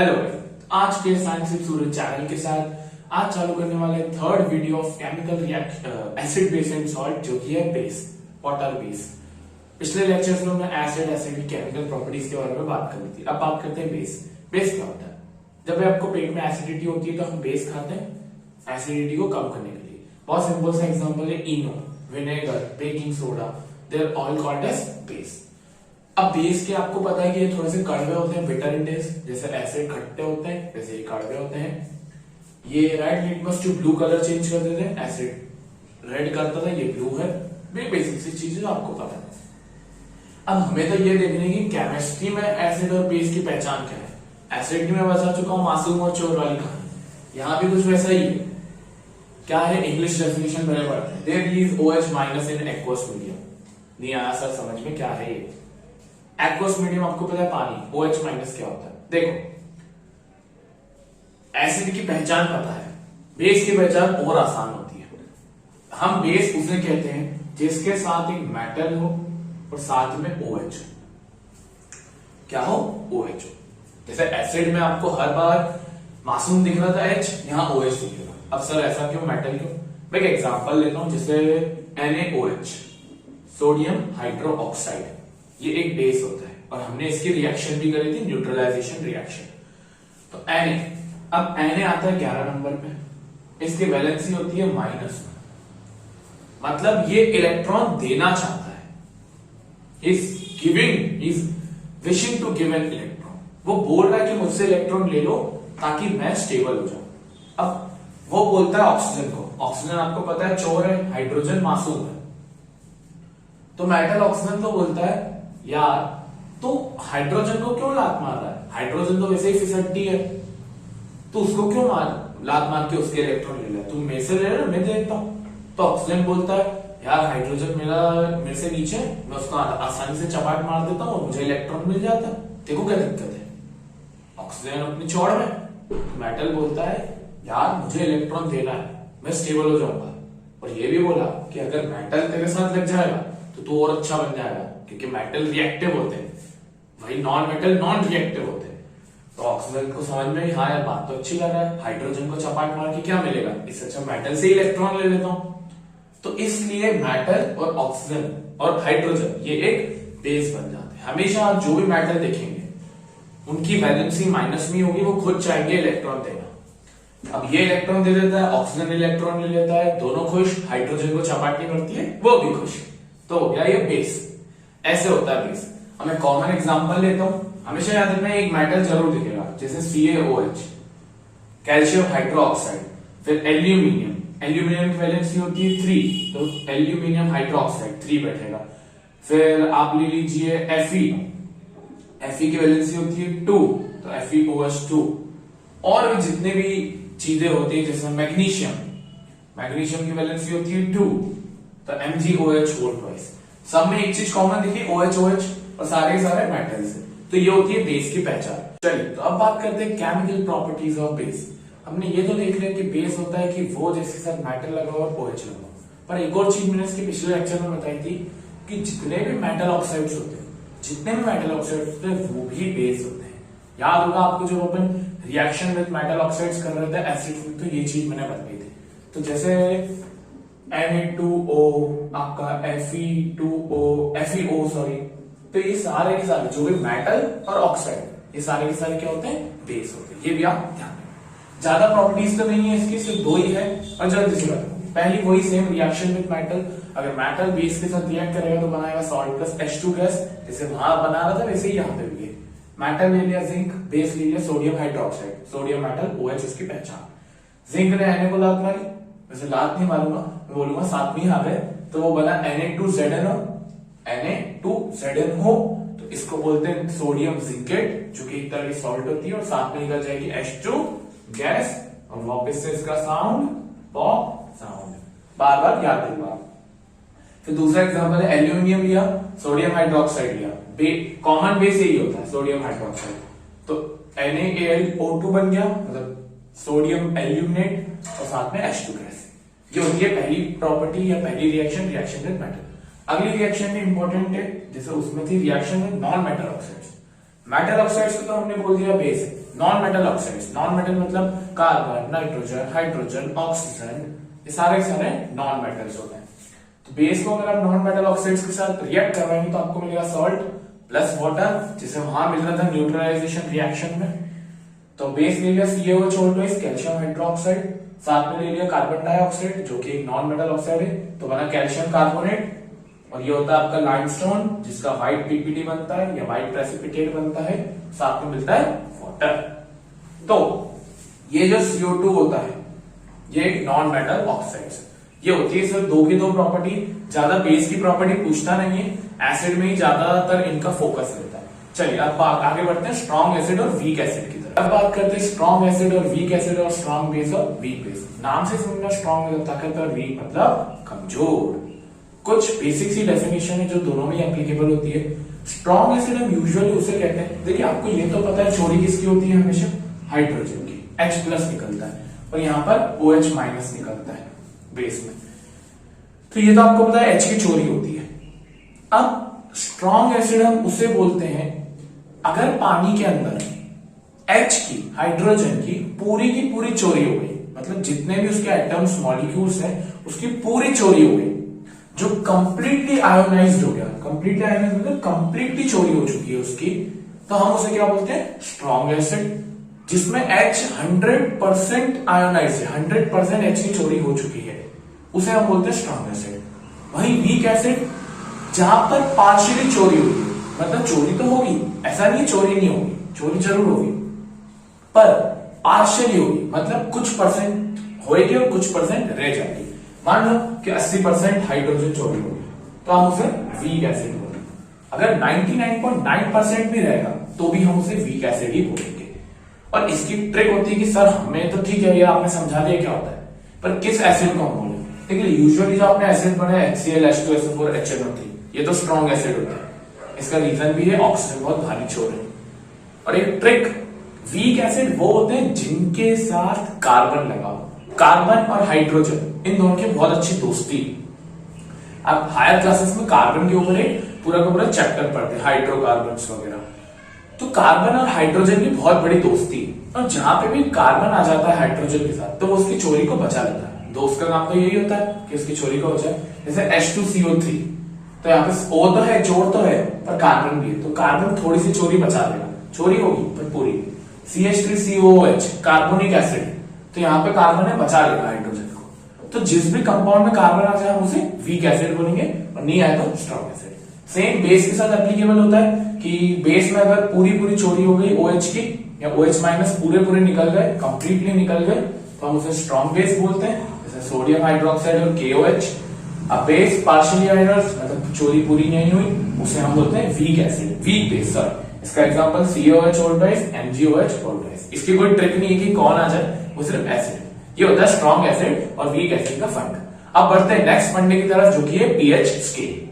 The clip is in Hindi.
हेलो, आज के साइंस विद सूरज चैनल के साथ आज चालू करने वाले third video of chemical reaction acid base and salt, जो कि है बेस, वाटर बेस। पिछले लेक्चर्स में हमने एसिड की केमिकल प्रॉपर्टीज के बारे में बात कर ली थी। अब बात करते हैं बेस। बेस क्या होता है? जब आपको पेट में एसिडिटी होती है तो हम बेस खाते हैं एसिडिटी को कम करने के लिए। बहुत सिंपल सा एग्जांपल है Eno, vinegar, baking soda, they are all called as base. अब बेस के आपको पता है कि ये थोड़े से कड़वे होते हैं, बिटर इन टेस्ट, जैसे एसिड खट्टे होते हैं वैसे ये कड़वे होते हैं। ये red litmus tube blue colour change कर देते हैं, एसिड रेड करता था, ये ब्लू है। बेसिक सी चीजें आपको पता है। अब हमें तो ये देखने की केमिस्ट्री में एसिड और बेस की पहचान क्या है। एसिड की मैं बता चुका हूं, मासूम और चोर वाली कहानी। यहाँ भी कुछ वैसा ही है। क्या है इंग्लिश डेफिनेशन पहले पढ़ते हैं। There is OH minus in aqueous medium. नहीं आया सर समझ में, क्या है ये? एक्वस मीडियम आपको पता है पानी, OH माइनस क्या होता है? देखो, एसिड की पहचान पता है, बेस की पहचान और आसान होती है। हम बेस उसे कहते हैं जिसके साथ एक मेटल हो और साथ में OH क्या हो, OH हो। जैसे एसिड में आपको हर बार मासूम दिख रहा था H, यहां OH दिखेगा। अब सर ऐसा क्यों, मेटल क्यों? मैं एक एग्जांपल लेता हूं, जैसे NaOH, सोडियम हाइड्रो ऑक्साइड, ये एक बेस होता है और हमने इसकी रिएक्शन भी करी थी, न्यूट्रलाइजेशन रिएक्शन। तो Na, अब Na आता है 11 नंबर पे, इसकी वैलेंसी होती है -1, मतलब ये इलेक्ट्रॉन देना चाहता है, is wishing to give an electron. वो बोल रहा है कि मुझसे इलेक्ट्रॉन ले लो ताकि मैं स्टेबल हो जाऊं। अब वो बोलता है ऑक्सीजन को, ऑक्सीजन आपको पता है चोर है, हाइड्रोजन मासूम है। तो मेटल ऑक्सीजन तो बोलता है यार तो हाइड्रोजन को क्यों लात मार रहा है, हाइड्रोजन तो वैसे ही फिसड्डी है, तो उसको क्यों लात मार के उसके इलेक्ट्रॉन ले लिया, तुम मेरे से ले रहे, मैं देता हूं। तो ऑक्सीजन बोलता है यार हाइड्रोजन मेरे से नीचे, मैं उसको आसानी से चपाट मार देता हूं और मुझे इलेक्ट्रॉन मिल जाता है, देखो क्या दिक्कत है। ऑक्सीजन अपनी चौड़ में, मेटल बोलता है यार मुझे इलेक्ट्रॉन देना है, मैं स्टेबल हो जाऊंगा। और ये भी बोला कि अगर मेटल तेरे साथ लग जाएगा तो तू और अच्छा बन जाएगा, क्योंकि मेटल रिएक्टिव होते हैं, वही नॉन मेटल नॉन रिएक्टिव होते हैं। तो ऑक्सीजन को समझ में हाँ यार बात तो अच्छी कर रहा है, हाइड्रोजन को चपाट मार के क्या मिलेगा, इससे अच्छा मेटल से इलेक्ट्रॉन ले लेता हूं। तो इसलिए मेटल और ऑक्सीजन और हाइड्रोजन ये एक बेस बन जाते हैं। हमेशा आप जो भी मेटल देखेंगे उनकी वैलेंसी माइनस में होगी, वो खुद चाहेंगे इलेक्ट्रॉन देना। अब ये इलेक्ट्रॉन दे देता है, ऑक्सीजन इलेक्ट्रॉन ले लेता है, दोनों खुश, हाइड्रोजन को चपाटी करती है वो भी खुश, तो हो गया ये बेस। ऐसे होता है बेस। अब मैं कॉमन एग्जांपल लेता हूं, हमेशा याद रखना एक मेटल जरूर दिखेगा, जैसे CaOH, कैल्शियम हाइड्रोक्साइड, फिर एल्यूमिनियम, एल्यूमिनियम की वैलेंसी होती है 3, तो एल्यूमिनियम हाइड्रोक्साइड 3 बैठेगा। फिर आप ले लीजिए Fe की वैलेंसी होती है 2, तो FeOH2। और भी जितने भी चीजें होती है, जैसे मैग्नीशियम की वैलेंसी होती है 2, तो MgOH2। सब में एक चीज कॉमन देखिए, OH और सारे के सारे मेटल्स है। तो ये होती है बेस की पहचान। चलिए तो अब बात करते हैं केमिकल प्रॉपर्टीज ऑफ बेस। हमने ये तो देख लिया कि बेस होता है कि वो जिसके साथ मेटल लगा और OH लगा। पर एक और चीज मैंने इसके पिछले लेक्चर में बताई थी कि जितने भी मेटल ऑक्साइड्स होते हैं वो भी बेस होते हैं। याद होगा आपको जब अपन रिएक्शन विद मेटल ऑक्साइड्स कर रहे थे एसिड में, तो ये चीज मैंने बताई थी। तो जैसे Na2O, आपका FeO, तो ये सारे के सारे जो भी मेटल और ऑक्साइड, ये सारे के सारे क्या होते हैं, बेस होते हैं। ये भी आप ध्यान रखें। ज्यादा प्रॉपर्टीज तो नहीं है इसकी, सिर्फ 2 ही है। और जल्दी से पहली वही सेम रिएक्शन विद मेटल, अगर मेटल बेस के साथ रिएक्ट करेगा तो बनाएगा सॉल्ट प्लस H2 गैस, जैसे वहां बना रहा था वैसे ही यहाँ पे भी है। मेटल ले लिया जिंक, बेस ले लिया sodium hydroxide, sodium metal OH उसकी पहचान। जिंक ने Na को लात मारी, वैसे लात नहीं मारूंगा, मैं बोलूंगा साथ में ही आ गए, तो वो बना Na2ZnO, तो इसको बोलते हैं सोडियम जिंकेट, जो कि एक तरह की सॉल्ट होती है, और साथ में निकल जाएगी H2 गैस, और वापस से इसका साउंड पॉप साउंड। बार बार याद रखना। फिर दूसरा एग्जांपल है एल्यूमिनियम लिया, सोडियम हाइड्रोक्साइड लिया, कॉमन बेस यही होता है सोडियम हाइड्रोक्साइड, तो NaAlO2 बन गया, मतलब सोडियम एल्यूमिनेट और साथ में H2 गैस। ये होती है पहली प्रॉपर्टी या पहली रिएक्शन विद मेटल। अगली रिएक्शन भी इंपॉर्टेंट है, जैसे उसमें थी reaction with non metal oxides. Metal oxides को तो हमने बोल दिया बेस है, non metal oxides, non metal मतलब कार्बन, नाइट्रोजन, हाइड्रोजन, ऑक्सीजन, ये सारे नॉन मेटल्स होते हैं। तो बेस को अगर आप नॉन मेटल ऑक्साइड्स के साथ रिएक्ट करवाएंगे तो आपको मिलेगा सॉल्ट प्लस वाटर, जिसे वहां मिल रहा था न्यूट्रलाइजेशन रिएक्शन में। तो बेस ले लिया CaOH, कैल्शियम हाइड्रोक्साइड, साथ में ले लिया कार्बन डाइऑक्साइड जो कि एक नॉन मेटल ऑक्साइड है, तो बना कैल्शियम कार्बोनेट। और ये होता है आपका लाइमस्टोन, जिसका व्हाइट पीपीटी बनता है या व्हाइट प्रेसिपिटेट बनता है, साथ में मिलता है वाटर। तो ये जो CO2 होता है ये एक नॉन मेटल ऑक्साइड, ये होती है सिर्फ दो की दो प्रॉपर्टी, ज्यादा बेस की प्रॉपर्टी पूछता नहीं है, एसिड में ही ज्यादातर इनका फोकस रहता है। चलिए अब आगे बढ़ते हैं स्ट्रॉन्ग एसिड और वीक एसिड की तरफ। अब बात करते हैं स्ट्रॉन्ग एसिड और वीक एसिड और स्ट्रॉन्ग बेस और वीक बेस। नाम से समझना, स्ट्रॉन्ग मतलब ताकत और वीक मतलब कमजोर। कुछ बेसिक सी डेफिनेशन है जो दोनों में एप्लीकेबल होती है। स्ट्रॉन्ग एसिड हम यूजुअली उसे कहते हैं, देखिए आपको ये तो पता है चोरी किसकी होती है, हमेशा हाइड्रोजन की, H+ निकलता है और यहाँ पर OH- निकलता है बेस में, तो ये तो आपको पता है H की चोरी होती है। अब स्ट्रॉन्ग एसिड हम उसे बोलते हैं अगर पानी के अंदर H की, हाइड्रोजन की पूरी चोरी हो गई, मतलब जितने भी उसके एटम्स मॉलिक्यूल्स हैं उसकी पूरी चोरी हो गई, जो कंप्लीटली आयोनाइज्ड हो गया, कंप्लीटली आयोनाइज्ड मतलब कंप्लीटली चोरी हो चुकी है उसकी, तो हम उसे क्या बोलते हैं, स्ट्रॉन्ग एसिड। जिसमें H 100% आयोनाइज्ड है, 100% H की चोरी हो चुकी है, उसे हम बोलते हैं स्ट्रॉन्ग एसिड। वहीं वीक एसिड जहां पर पार्शियली चोरी होगी, मतलब चोरी तो होगी, ऐसा नहीं चोरी नहीं होगी, चोरी जरूर होगी पर पार्शियली होगी, मतलब कुछ परसेंट होगी और कुछ परसेंट रह जाएगी। मान लो कि 80% हाइड्रोजन चोरी होगी तो हम उसे वीक एसिड बोलेंगे। अगर 99.9% भी रहेगा तो भी हम उसे वीक एसिड ही बोलेंगे। और इसकी ट्रिक होती है कि सर हमें तो ठीक है, ये आपने समझा दिया क्या होता है, पर किस एसिड को हम बोले। देखिए यूजुअली जो आपने एसिड पढ़ा है HCl, H2SO4, HNO3, ये तो स्ट्रॉन्ग एसिड होता है। इसका रीजन भी है ऑक्सीजन बहुत भारी छोड़ है। और एक ट्रिक, वीक एसिड वो होते हैं जिनके साथ कार्बन लगा हो, कार्बन और हाइड्रोजन इन दोनों की बहुत अच्छी दोस्ती। अब हायर क्लासेस में कार्बन के ऊपर एक पूरा का पूरा चैप्टर पढ़ते हैं, हाइड्रोकार्बन्स वगैरह। तो कार्बन और हाइड्रोजन की बहुत बड़ी दोस्ती, और जहां पे भी कार्बन आ जाता है हाइड्रोजन के साथ तो वो उसकी चोरी को बचा लेता है। दोस्त का काम तो यही होता है कि उसकी चोरी को बचाए। जैसे H2CO3, तो यहाँ पे O तो है, जोड़ तो है, पर कार्बन भी है, तो कार्बन थोड़ी सी चोरी बचा लेगा, चोरी होगी पर पूरी। CH3COOH कार्बोनिक एसिड, तो यहाँ पे कार्बन है, बचा लेगा हाइड्रोजन को। तो जिस भी कंपाउंड में कार्बन आ जाए हम उसे वीक एसिड बोलेंगे, और नहीं आए तो स्ट्रॉन्ग एसिड। सेम बेस के साथ एप्लीकेबल होता है कि बेस में अगर पूरी चोरी हो गई OH की, या OH- पूरे निकल गए, कंप्लीटली निकल गए, तो हम उसे स्ट्रॉन्ग बेस बोलते हैं। जैसे सोडियम हाइड्रोक्साइड और KOH। अब बेस पार्शियली आयोनाइज्ड मतलब चोरी पूरी नहीं हुई, उसे हम बोलते हैं weak acid, weak base. Sorry, इसका एग्जांपल COH, MgOH। इसकी कोई ट्रिक नहीं है कि कौन आ जाए, वो सिर्फ एसिड। ये होता है स्ट्रॉन्ग एसिड और वीक एसिड का फर्क। अब बढ़ते हैं नेक्स्ट पढ़ने की तरफ, जो कि है pH स्केल।